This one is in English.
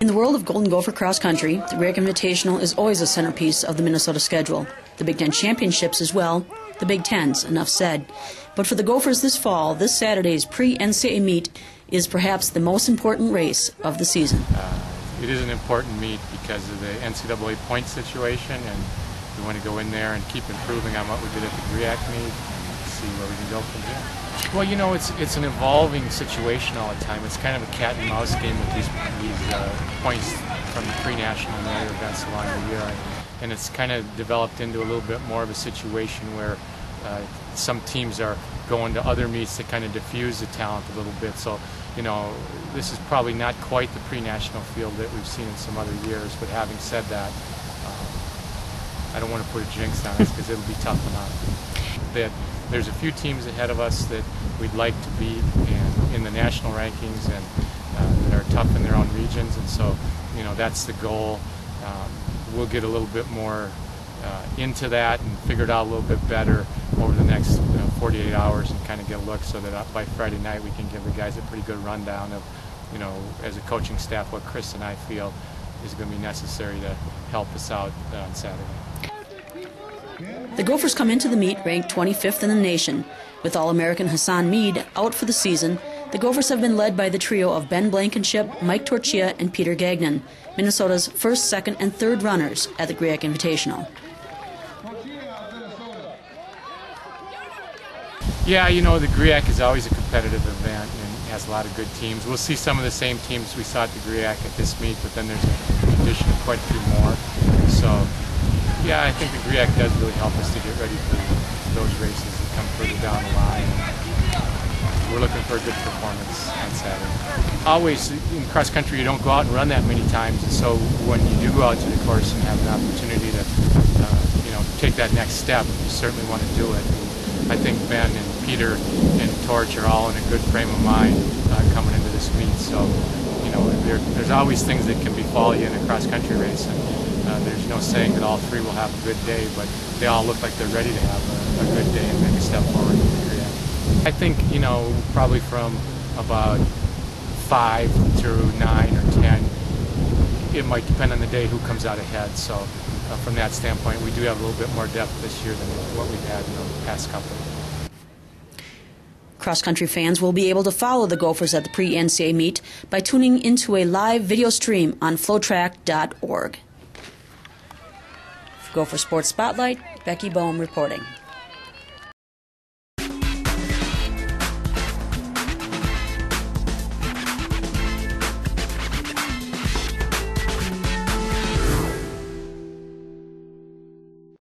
In the world of Golden Gopher cross country, the GRIAC Invitational is always a centerpiece of the Minnesota schedule. The Big Ten Championships as well, the Big Tens, enough said. But for the Gophers this fall, this Saturday's Pre-NCAA Meet is perhaps the most important race of the season. It is an important meet because of the NCAA point situation, and we want to go in there and keep improving on what we did at the GRIAC meet and see where we can go from here. Well, you know, it's an evolving situation all the time. It's kind of a cat and mouse game with these points from the pre-national and the other events along the year, and it's kind of developed into a little bit more of a situation where some teams are going to other meets to kind of diffuse the talent a little bit. So, you know, this is probably not quite the pre-national field that we've seen in some other years, but having said that, I don't want to put a jinx on us because it'll be tough enough. There's a few teams ahead of us that we'd like to beat in the national rankings and that are tough in their own regions, and so, you know, that's the goal. We'll get a little bit more into that and figure it out a little bit better over the next 48 hours and kind of get a look so that by Friday night we can give the guys a pretty good rundown of, you know, as a coaching staff, what Chris and I feel is going to be necessary to help us out on Saturday. The Gophers come into the meet ranked 25th in the nation. With All-American Hassan Mead out for the season, the Gophers have been led by the trio of Ben Blankenship, Mike Torchia, and Peter Gagnon, Minnesota's first, second, and third runners at the GRIAC Invitational. Yeah, you know, the GRIAC is always a competitive event and has a lot of good teams. We'll see some of the same teams we saw at the GRIAC at this meet, but then there's an addition of quite a few more. So, yeah, I think the GRIAC does really help us to get ready for those races that come further down the line. We're looking for a good performance on Saturday. Always in cross country, you don't go out and run that many times, and so when you do go out to the course and have an opportunity to, you know, take that next step, you certainly want to do it. I think Ben and Peter and Torch are all in a good frame of mind coming into this meet. So, you know, there's always things that can befall you in a cross-country race, and there's no saying that all three will have a good day, but they all look like they're ready to have a good day and make a step forward in the career. I think, you know, probably from about 5 to 9 or 10, it might depend on the day who comes out ahead. So from that standpoint, we do have a little bit more depth this year than what we've had in the past couple. Cross-country fans will be able to follow the Gophers at the Pre-NCAA Meet by tuning into a live video stream on flowtrack.org. For Gopher Sports Spotlight, Becky Boehm reporting.